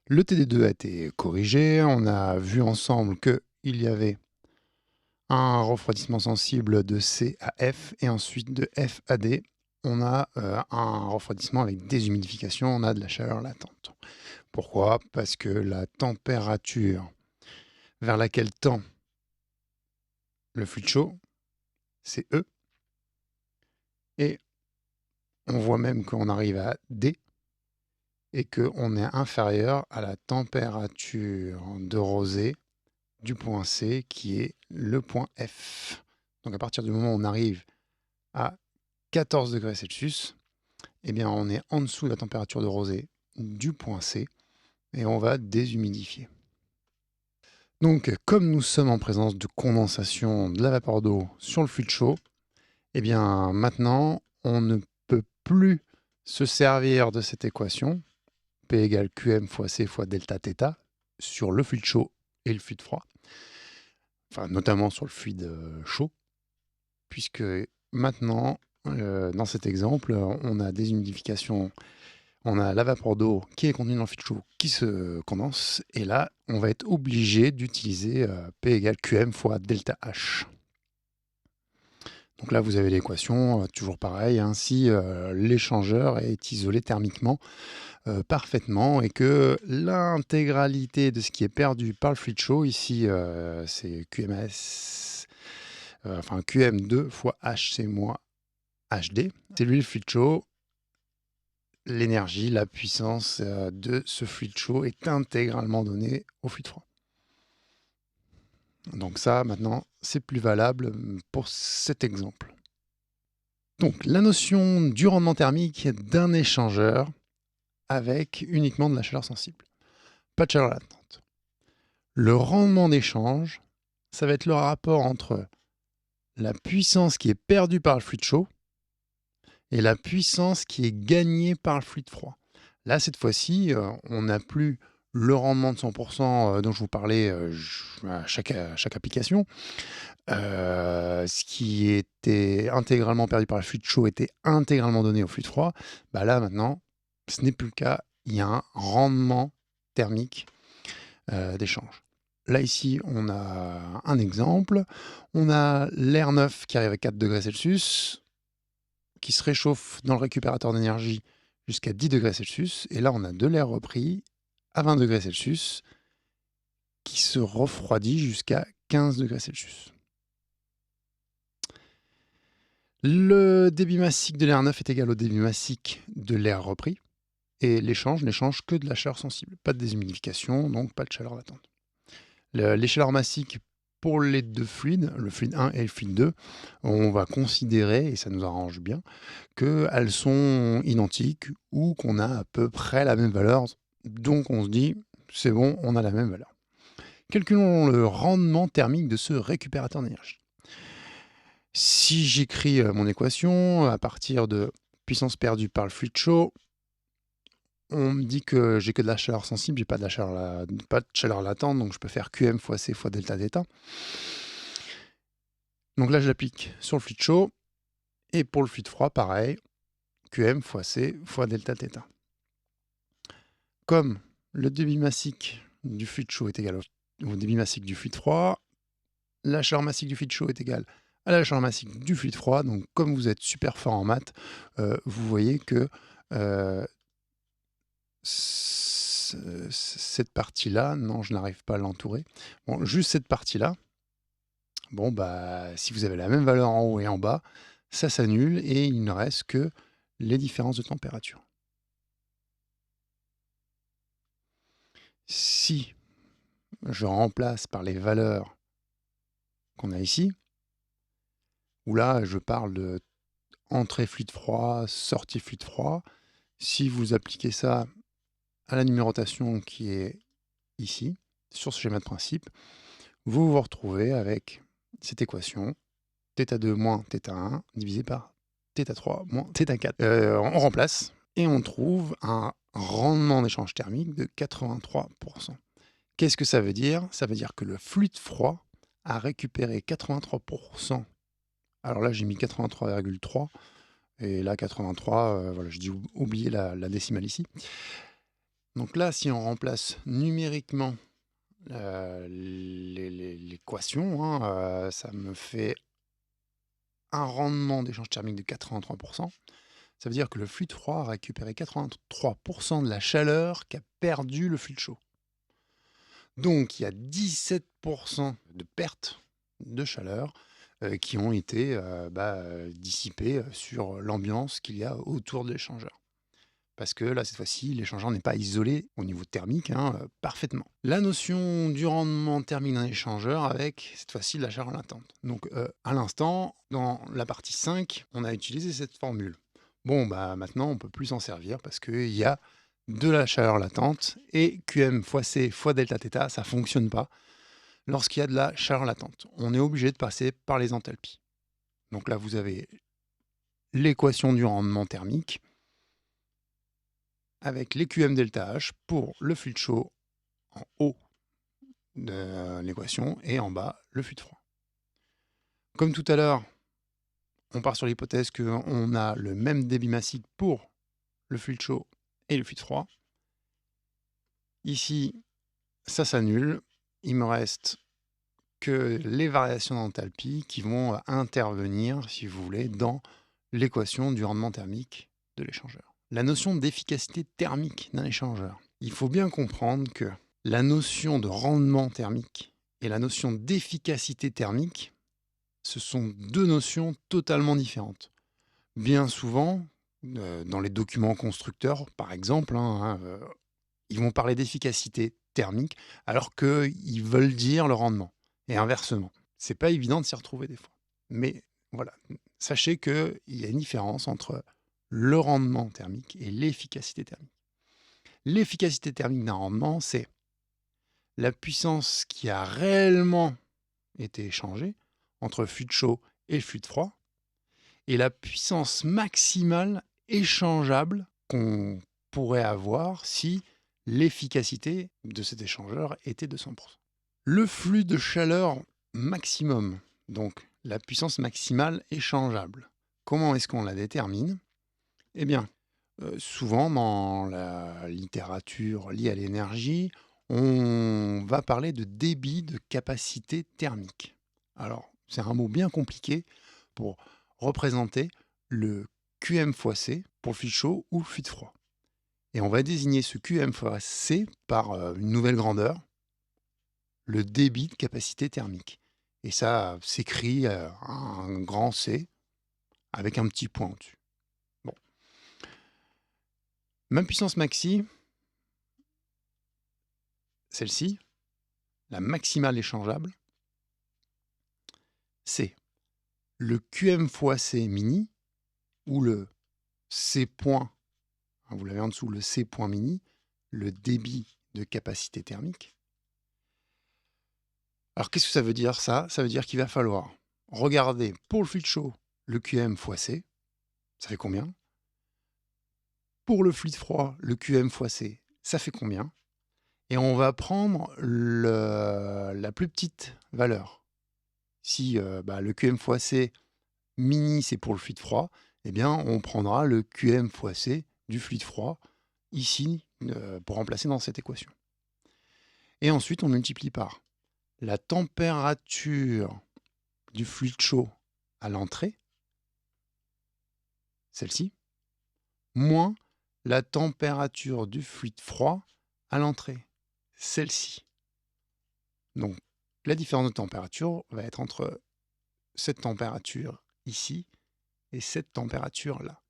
Le TD2 a été corrigé. On a vu ensemble qu'il y avait un refroidissement sensible de C à F et ensuite de F à D. On a un refroidissement avec déshumidification, on a de la chaleur latente. Pourquoi? Parce que la température vers laquelle tend le fluide chaud, c'est E. Et on voit même qu'on arrive à D et qu'on est inférieur à la température de rosée du point C qui est le point F. Donc à partir du moment où on arrive à 14 degrés Celsius, eh bien on est en dessous de la température de rosée du point C et on va déshumidifier. Donc comme nous sommes en présence de condensation de la vapeur d'eau sur le fluide chaud, eh bien maintenant on ne peut plus se servir de cette équation P égale QM fois C fois delta θ sur le fluide chaud et le fluide froid, enfin notamment sur le fluide chaud, puisque maintenant, dans cet exemple, on a déshumidification, on a la vapeur d'eau qui est contenue dans le fluide chaud qui se condense, et là, on va être obligé d'utiliser P égale QM fois delta H. Donc là, vous avez l'équation, toujours pareil, hein, si l'échangeur est isolé thermiquement parfaitement et que l'intégralité de ce qui est perdu par le fluide chaud, ici c'est QMS, enfin QM2 fois HC moins HD, c'est lui le fluide chaud. L'énergie, la puissance de ce fluide chaud est intégralement donnée au fluide froid. Donc ça, maintenant, c'est plus valable pour cet exemple. Donc la notion du rendement thermique d'un échangeur avec uniquement de la chaleur sensible, pas de chaleur latente. Le rendement d'échange, ça va être le rapport entre la puissance qui est perdue par le fluide chaud et la puissance qui est gagnée par le fluide froid. Là, cette fois-ci, on n'a plus le rendement de 100% dont je vous parlais à chaque application. Ce qui était intégralement perdu par le fluide chaud était intégralement donné au fluide froid. Bah là, maintenant, ce n'est plus le cas. Il y a un rendement thermique d'échange. Là, ici, on a un exemple. On a l'air neuf qui arrive à 4 degrés Celsius, qui se réchauffe dans le récupérateur d'énergie jusqu'à 10 degrés Celsius. Et là, on a de l'air repris à 20 degrés Celsius, qui se refroidit jusqu'à 15 degrés Celsius. Le débit massique de l'air neuf est égal au débit massique de l'air repris. Et l'échange n'échange que de la chaleur sensible. Pas de déshumidification, donc pas de chaleur latente. Les chaleurs massiques pour les deux fluides, le fluide 1 et le fluide 2, on va considérer, et ça nous arrange bien, qu'elles sont identiques ou qu'on a à peu près la même valeur. Donc on se dit, c'est bon, on a la même valeur. Calculons le rendement thermique de ce récupérateur d'énergie. Si j'écris mon équation à partir de puissance perdue par le fluide chaud, on me dit que j'ai que de la chaleur sensible, j'ai pas de chaleur latente, donc je peux faire QM fois C fois delta θ. Donc là, je l'applique sur le fluide chaud. Et pour le fluide froid, pareil, QM fois C fois delta θ. Comme le débit massique du fluide chaud est égal au débit massique du fluide froid, la chaleur massique du fluide chaud est égale à la chaleur massique du fluide froid. Donc comme vous êtes super fort en maths, vous voyez que cette partie-là, non, je n'arrive pas à l'entourer. Bon, juste cette partie-là, bon, bah, si vous avez la même valeur en haut et en bas, ça s'annule et il ne reste que les différences de température. Si je remplace par les valeurs qu'on a ici, où là, je parle de entrée fluide froid, sortie fluide froid, si vous appliquez ça à la numérotation qui est ici, sur ce schéma de principe, vous vous retrouvez avec cette équation, θ2 moins θ1 divisé par θ3 moins θ4. On remplace et on trouve un rendement d'échange thermique de 83%. Qu'est-ce que ça veut dire? Ça veut dire que le fluide froid a récupéré 83%. Alors là, j'ai mis 83,3 et là 83, voilà, j'ai dû oublier la décimale ici. Donc là, si on remplace numériquement l'équation, hein, ça me fait un rendement d'échange thermique de 83%. Ça veut dire que le fluide froid a récupéré 83% de la chaleur qu'a perdu le fluide chaud. Donc il y a 17% de perte de chaleur qui ont été dissipées sur l'ambiance qu'il y a autour de l'échangeur. Parce que là, cette fois-ci, l'échangeur n'est pas isolé au niveau thermique parfaitement. La notion du rendement thermique d'un échangeur avec, cette fois-ci, de la chaleur latente. Donc, à l'instant, dans la partie 5, on a utilisé cette formule. Bon, bah maintenant, on ne peut plus s'en servir parce qu'il y a de la chaleur latente et QM fois C fois delta θ, ça ne fonctionne pas lorsqu'il y a de la chaleur latente. On est obligé de passer par les enthalpies. Donc là, vous avez l'équation du rendement thermique avec les QM delta H pour le fluide chaud en haut de l'équation et en bas le fluide froid. Comme tout à l'heure, on part sur l'hypothèse qu'on a le même débit massique pour le fluide chaud et le fluide froid. Ici, ça s'annule. Il me reste que les variations d'enthalpie qui vont intervenir, si vous voulez, dans l'équation du rendement thermique de l'échangeur. La notion d'efficacité thermique d'un échangeur. Il faut bien comprendre que la notion de rendement thermique et la notion d'efficacité thermique, ce sont deux notions totalement différentes. Bien souvent, dans les documents constructeurs, par exemple, ils vont parler d'efficacité thermique alors qu'ils veulent dire le rendement. Et inversement. C'est pas évident de s'y retrouver des fois. Mais voilà, sachez qu'il y a une différence entre le rendement thermique et l'efficacité thermique. L'efficacité thermique d'un rendement, c'est la puissance qui a réellement été échangée entre le fluide chaud et le fluide froid, et la puissance maximale échangeable qu'on pourrait avoir si l'efficacité de cet échangeur était de 100%. Le flux de chaleur maximum, donc la puissance maximale échangeable, comment est-ce qu'on la détermine? Eh bien, souvent dans la littérature liée à l'énergie, on va parler de débit de capacité thermique. Alors, c'est un mot bien compliqué pour représenter le QM fois C pour le fluide chaud ou le fluide froid. Et on va désigner ce QM fois C par une nouvelle grandeur, le débit de capacité thermique. Et ça s'écrit un grand C avec un petit point au-dessus. Bon. Ma puissance maxi, celle-ci, la maximale échangeable, c'est le QM fois C mini, ou le C point, vous l'avez en dessous, le C point mini, le débit de capacité thermique. Alors qu'est-ce que ça veut dire ça? Ça veut dire qu'il va falloir regarder pour le fluide chaud le QM fois C, ça fait combien? Pour le fluide froid, le QM fois C, ça fait combien? Et on va prendre la plus petite valeur. Si le QM fois C mini, c'est pour le fluide froid, eh bien, on prendra le QM fois C du fluide froid ici pour remplacer dans cette équation. Et ensuite, on multiplie par la température du fluide chaud à l'entrée, celle-ci, moins la température du fluide froid à l'entrée, celle-ci. Donc, la différence de température va être entre cette température ici et cette température là.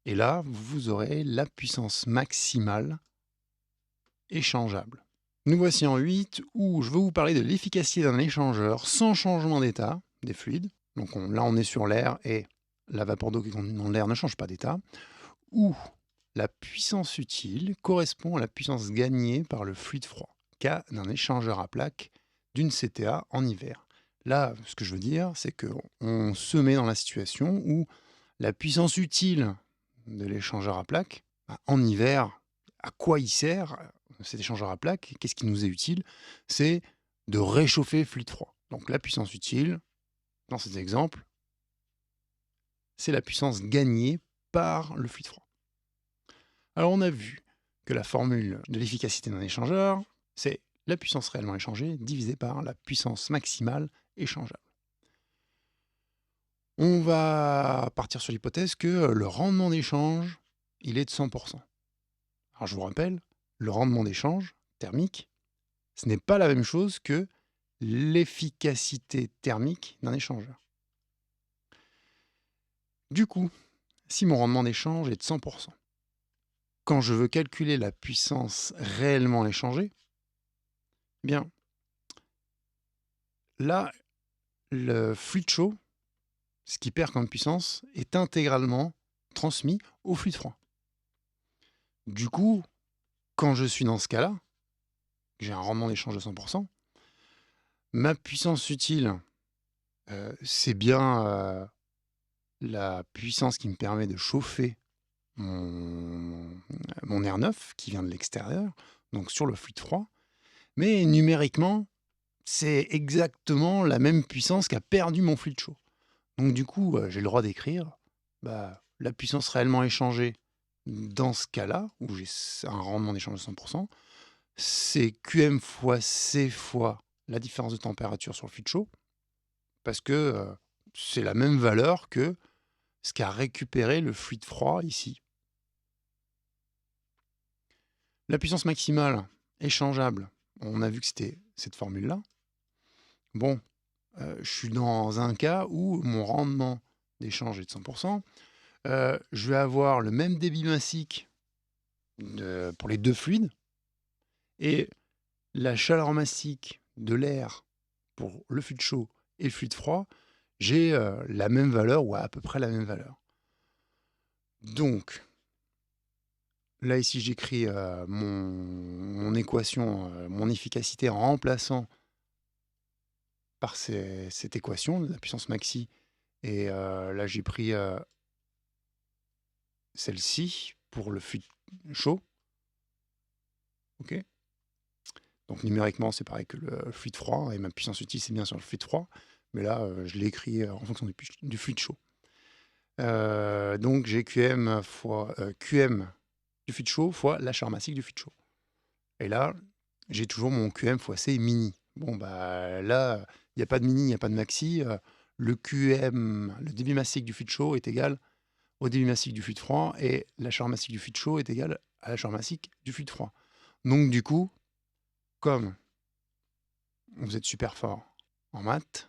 Et là, vous aurez la puissance maximale échangeable. Nous voici en 8 où je veux vous parler de l'efficacité d'un échangeur sans changement d'état des fluides. Donc là, on est sur l'air et la vapeur d'eau qui est contenue dans l'air ne change pas d'état. Où la puissance utile correspond à la puissance gagnée par le fluide froid, cas d'un échangeur à plaques d'une CTA en hiver. Là, ce que je veux dire, c'est qu'on se met dans la situation où la puissance utile de l'échangeur à plaques, en hiver, à quoi il sert cet échangeur à plaques? Qu'est-ce qui nous est utile? C'est de réchauffer le fluide froid. Donc la puissance utile, dans cet exemple, c'est la puissance gagnée par le fluide froid. Alors on a vu que la formule de l'efficacité d'un échangeur, c'est la puissance réellement échangée divisée par la puissance maximale échangeable. On va partir sur l'hypothèse que le rendement d'échange, il est de 100%. Alors je vous rappelle, le rendement d'échange thermique, ce n'est pas la même chose que l'efficacité thermique d'un échangeur. Du coup, si mon rendement d'échange est de 100%, quand je veux calculer la puissance réellement échangée, eh bien, là, le fluide chaud, ce qui perd comme puissance, est intégralement transmis au fluide froid. Du coup, quand je suis dans ce cas-là, j'ai un rendement d'échange de 100%, ma puissance utile, c'est bien la puissance qui me permet de chauffer mon air neuf qui vient de l'extérieur, donc sur le fluide froid. Mais numériquement, c'est exactement la même puissance qu'a perdu mon fluide chaud. Donc du coup, j'ai le droit d'écrire la puissance réellement échangée dans ce cas-là, où j'ai un rendement d'échange de 100%, c'est QM fois C fois la différence de température sur le fluide chaud, parce que c'est la même valeur que ce qu'a récupéré le fluide froid ici. La puissance maximale échangeable, on a vu que c'était cette formule-là. Bon, je suis dans un cas où mon rendement d'échange est de 100%. Je vais avoir le même débit massique pour les deux fluides, et la chaleur massique de l'air pour le fluide chaud et le fluide froid, j'ai la même valeur ou à peu près la même valeur. Donc, là ici j'écris mon équation, mon efficacité en remplaçant par cette équation de la puissance maxi, et là j'ai pris celle-ci pour le fluide chaud. Ok. Donc numériquement c'est pareil que le fluide froid, et ma puissance utile c'est bien sur le fluide froid, mais là je l'ai écrit en fonction du fluide chaud. Donc j'ai QM fois QM du fluide chaud fois la chaleur massique du fluide chaud. Et là, j'ai toujours mon QM fois C mini. Bon, là, il n'y a pas de mini, il n'y a pas de maxi. Le QM, le débit massique du fluide chaud est égal au débit massique du fluide froid, et la chaleur massique du fluide chaud est égale à la chaleur massique du fluide froid. Donc du coup, comme vous êtes super fort en maths,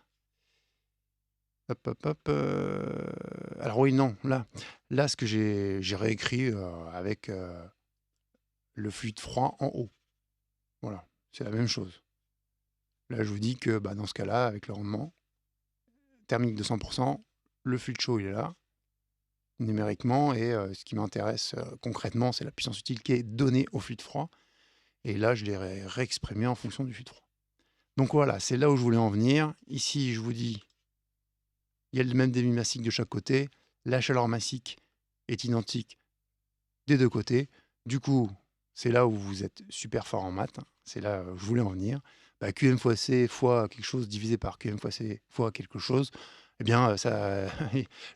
alors oui, non, là ce que j'ai réécrit avec le fluide froid en haut. Voilà, c'est la même chose. Là, je vous dis que dans ce cas-là, avec le rendement thermique de 100%, le fluide chaud, il est là, numériquement, et ce qui m'intéresse concrètement, c'est la puissance utile qui est donnée au fluide froid. Et là, je l'ai réexprimé en fonction du fluide froid. Donc voilà, c'est là où je voulais en venir. Ici, je vous dis, il y a le même débit massique de chaque côté. La chaleur massique est identique des deux côtés. Du coup, c'est là où vous êtes super fort en maths. C'est là où je voulais en venir. QM fois C fois quelque chose divisé par QM fois C fois quelque chose, eh bien,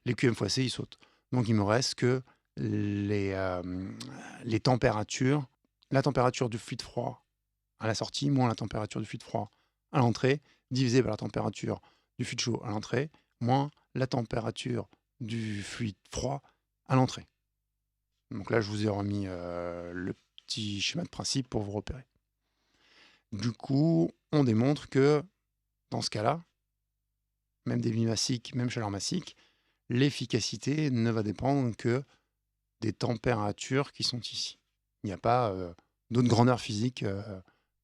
les QM fois C, ils sautent. Donc, il me reste que les températures. La température du fluide froid à la sortie, moins la température du fluide froid à l'entrée, divisé par la température du fluide chaud à l'entrée, moins la température du fluide froid à l'entrée. Donc là, je vous ai remis le petit schéma de principe pour vous repérer. Du coup, on démontre que, dans ce cas-là, même débit massique, même chaleur massique, l'efficacité ne va dépendre que des températures qui sont ici. Il n'y a pas d'autres grandeurs physiques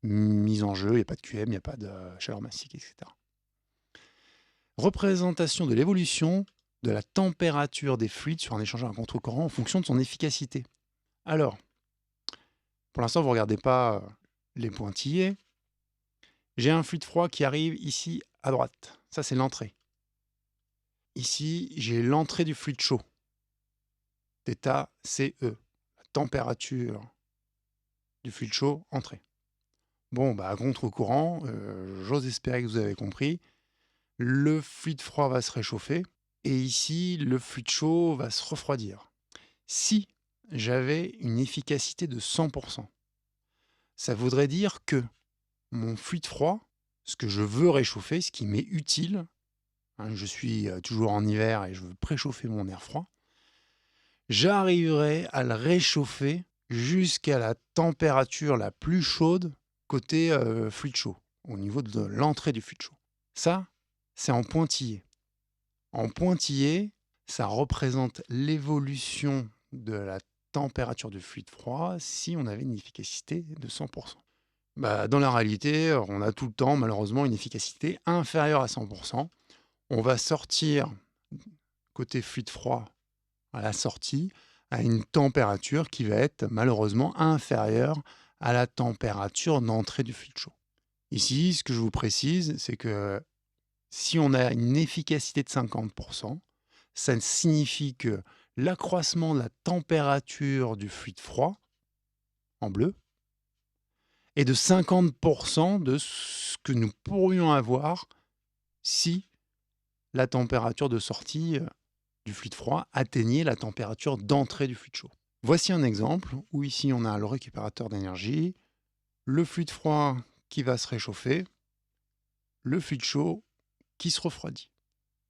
mises en jeu, il n'y a pas de QM, il n'y a pas de chaleur massique, etc. Représentation de l'évolution de la température des fluides sur un échangeur à contre-courant en fonction de son efficacité. Alors, pour l'instant, vous ne regardez pas les pointillés. J'ai un fluide froid qui arrive ici à droite. Ça, c'est l'entrée. Ici, j'ai l'entrée du fluide chaud. Θ CE. La température du fluide chaud, entrée. Bon, à contre-courant, j'ose espérer que vous avez compris. Le fluide froid va se réchauffer, et ici, le fluide chaud va se refroidir. Si j'avais une efficacité de 100%. Ça voudrait dire que mon fluide froid, ce que je veux réchauffer, ce qui m'est utile, hein, je suis toujours en hiver et je veux préchauffer mon air froid, j'arriverai à le réchauffer jusqu'à la température la plus chaude côté fluide chaud, au niveau de l'entrée du fluide chaud. Ça, c'est en pointillé. En pointillé, ça représente l'évolution de la température du fluide froid si on avait une efficacité de 100%. Bah, dans la réalité, on a tout le temps, malheureusement, une efficacité inférieure à 100%. On va sortir côté fluide froid à la sortie à une température qui va être malheureusement inférieure à la température d'entrée du fluide chaud. Ici, ce que je vous précise, c'est que si on a une efficacité de 50%, ça signifie que l'accroissement de la température du fluide froid, en bleu, est de 50% de ce que nous pourrions avoir si la température de sortie du fluide froid atteignait la température d'entrée du fluide chaud. Voici un exemple où ici on a le récupérateur d'énergie, le fluide froid qui va se réchauffer, le fluide chaud qui se refroidit.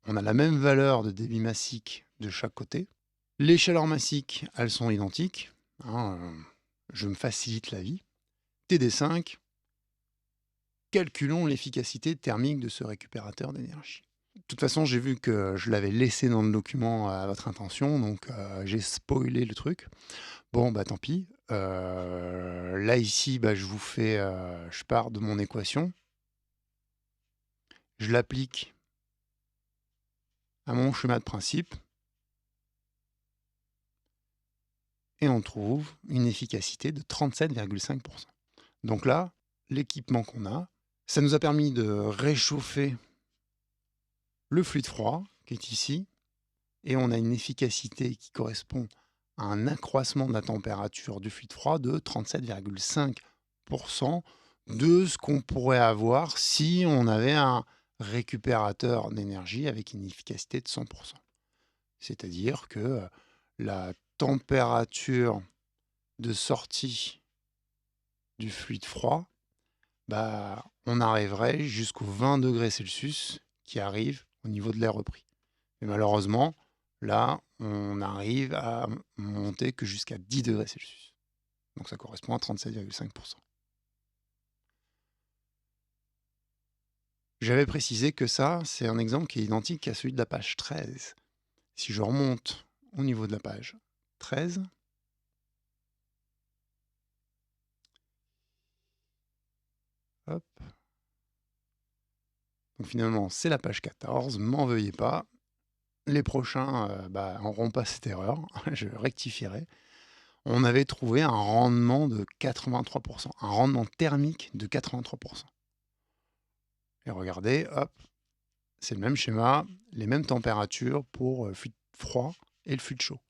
On a la même valeur de débit massique de chaque côté. Les chaleurs massiques, elles sont identiques. Je me facilite la vie. TD5, calculons l'efficacité thermique de ce récupérateur d'énergie. De toute façon, j'ai vu que je l'avais laissé dans le document à votre intention, donc j'ai spoilé le truc. Bon, bah tant pis. Là, ici, bah, je pars de mon équation. Je l'applique à mon schéma de principe. Et on trouve une efficacité de 37,5%. Donc là, l'équipement qu'on a, ça nous a permis de réchauffer le fluide froid qui est ici, et on a une efficacité qui correspond à un accroissement de la température du fluide froid de 37,5% de ce qu'on pourrait avoir si on avait un récupérateur d'énergie avec une efficacité de 100%. C'est-à-dire que la température de sortie du fluide froid, bah, on arriverait jusqu'aux 20 degrés Celsius qui arrivent au niveau de l'air repris. Et malheureusement, là, on arrive à monter que jusqu'à 10 degrés Celsius. Donc ça correspond à 37,5%. J'avais précisé que ça, c'est un exemple qui est identique à celui de la page 13. Si je remonte au niveau de la page 13, hop. Donc finalement, c'est la page 14, m'en veuillez pas. Les prochains n'auront pas cette erreur, je rectifierai. On avait trouvé un rendement de 83%, un rendement thermique de 83%. Et regardez, hop, c'est le même schéma, les mêmes températures pour le fluide froid et le fluide chaud.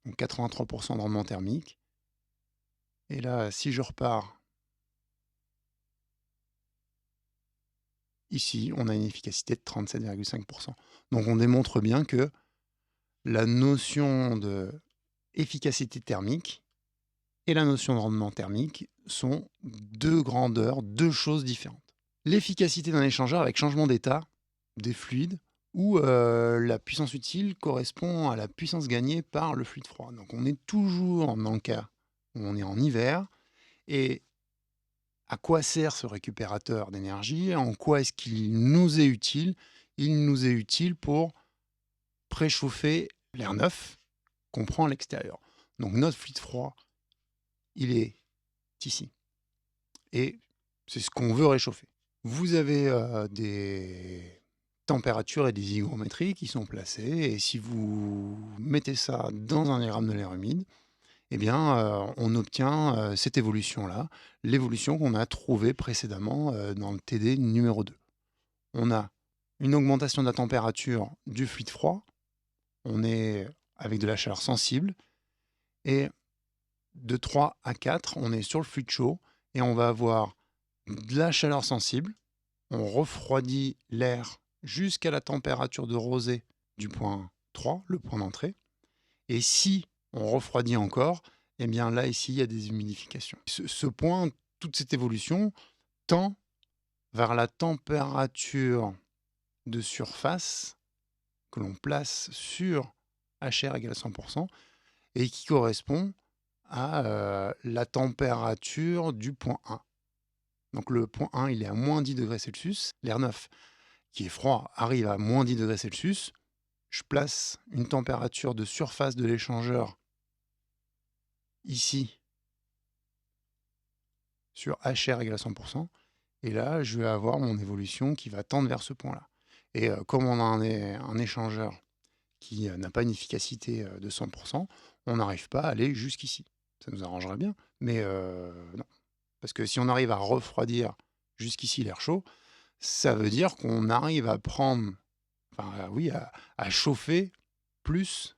Donc 83% de rendement thermique. Et là, si je repars ici, on a une efficacité de 37,5%. Donc on démontre bien que la notion de efficacité thermique et la notion de rendement thermique sont deux grandeurs, deux choses différentes. L'efficacité d'un échangeur avec changement d'état des fluides où la puissance utile correspond à la puissance gagnée par le fluide froid. Donc on est toujours dans le cas où on est en hiver. Et à quoi sert ce récupérateur d'énergie? En quoi est-ce qu'il nous est utile? Il nous est utile pour préchauffer l'air neuf qu'on prend à l'extérieur. Donc notre fluide froid, il est ici. Et c'est ce qu'on veut réchauffer. Vous avez des températures et des hygrométries qui sont placées. Et si vous mettez ça dans un diagramme de l'air humide, eh bien, on obtient cette évolution-là, l'évolution qu'on a trouvée précédemment dans le TD numéro 2. On a une augmentation de la température du fluide froid. On est avec de la chaleur sensible. Et de 3 à 4, on est sur le fluide chaud. Et on va avoir de la chaleur sensible. On refroidit l'air jusqu'à la température de rosée du point 3, le point d'entrée. Et si on refroidit encore, et bien là, ici, il y a des humidifications. Ce point, toute cette évolution tend vers la température de surface que l'on place sur HR égale 100% et qui correspond à la température du point 1. Donc le point 1, il est à moins 10 degrés Celsius. L'air neuf, qui est froid, arrive à moins 10 degrés Celsius. Je place une température de surface de l'échangeur ici sur HR égale 100%. Et là, je vais avoir mon évolution qui va tendre vers ce point-là. Et comme on a un échangeur qui n'a pas une efficacité de 100%, on n'arrive pas à aller jusqu'ici. Ça nous arrangerait bien, mais non. Parce que si on arrive à refroidir jusqu'ici l'air chaud, ça veut dire qu'on arrive à prendre, enfin oui, à chauffer plus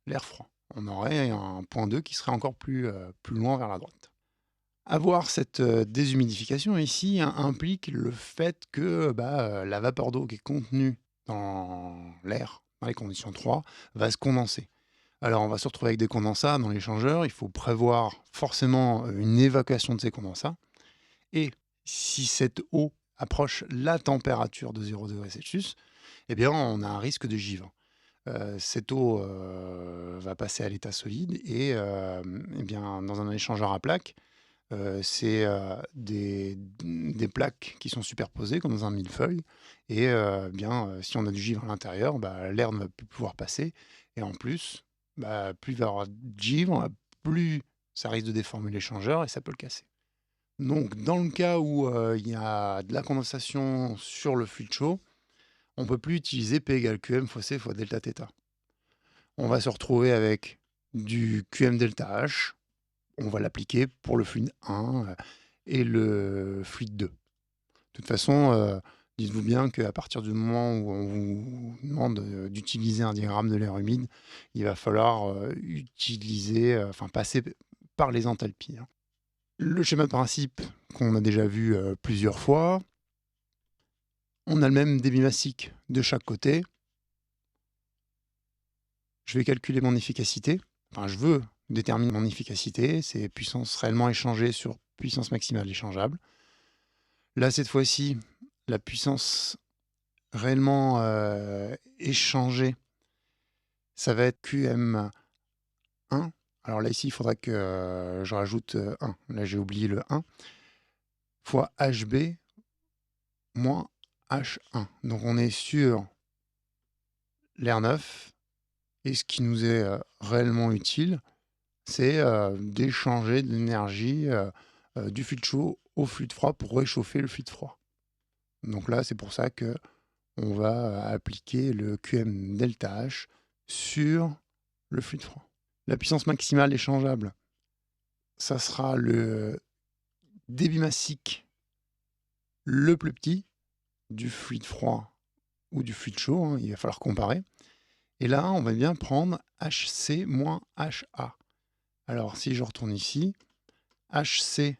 l'air froid. On aurait un point 2 qui serait encore plus loin vers la droite. Avoir cette déshumidification ici implique le fait que la vapeur d'eau qui est contenue dans l'air, dans les conditions 3, va se condenser. Alors on va se retrouver avec des condensats dans l'échangeur, il faut prévoir forcément une évacuation de ces condensats. Et si cette eau approche la température de 0 degré Celsius, eh bien on a un risque de givre. Cette eau va passer à l'état solide et eh bien, dans un échangeur à plaques, c'est des plaques qui sont superposées comme dans un millefeuille et si on a du givre à l'intérieur, l'air ne va plus pouvoir passer et en plus, plus il va y avoir de givre, plus ça risque de déformer l'échangeur et ça peut le casser. Donc dans le cas où il y a de la condensation sur le fluide chaud, on ne peut plus utiliser P égale QM fois C fois delta θ. On va se retrouver avec du QM delta H. On va l'appliquer pour le fluide 1 et le fluide 2. De toute façon, dites-vous bien qu'à partir du moment où on vous demande d'utiliser un diagramme de l'air humide, il va falloir passer par les enthalpies. Le schéma de principe qu'on a déjà vu plusieurs fois, on a le même débit massique de chaque côté. Je vais calculer mon efficacité. Enfin, je veux déterminer mon efficacité. C'est puissance réellement échangée sur puissance maximale échangeable. Là, cette fois-ci, la puissance réellement échangée, ça va être QM1. Alors là, ici, il faudra que je rajoute 1. Là, j'ai oublié le 1. Fois HB moins H1. Donc, on est sur l'air neuf. Et ce qui nous est réellement utile, c'est d'échanger de l'énergie du fluide chaud au fluide froid pour réchauffer le fluide froid. Donc là, c'est pour ça que on va appliquer le QM delta H sur le fluide froid. La puissance maximale échangeable, ça sera le débit massique le plus petit du fluide froid ou du fluide chaud, hein, il va falloir comparer. Et là, on va bien prendre HC moins HA. Alors, si je retourne ici, HC,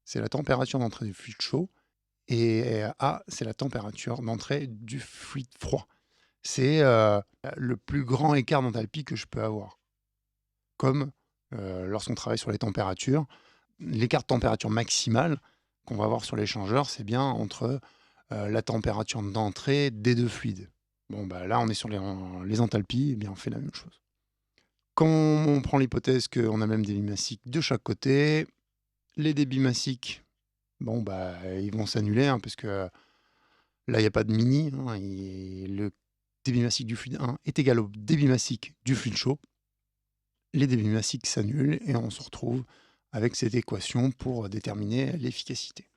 c'est la température d'entrée du fluide chaud, et A, c'est la température d'entrée du fluide froid. C'est le plus grand écart d'enthalpie que je peux avoir. Comme lorsqu'on travaille sur les températures, l'écart de température maximale qu'on va avoir sur l'échangeur, c'est bien entre la température d'entrée des deux fluides. Bon, là, on est sur les enthalpies, et bien on fait la même chose. Quand on prend l'hypothèse qu'on a même des débits massiques de chaque côté, les débits massiques, ils vont s'annuler, hein, parce que là, il n'y a pas de mini. Hein, le débit massique du fluide 1 est égal au débit massique du fluide chaud. Les débits massiques s'annulent et on se retrouve avec cette équation pour déterminer l'efficacité.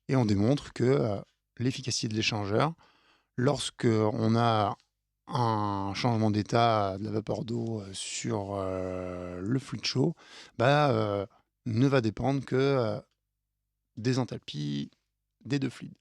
Et on démontre que l'efficacité de l'échangeur, lorsqu'on a un changement d'état de la vapeur d'eau sur le fluide chaud, ne va dépendre que des enthalpies des deux fluides.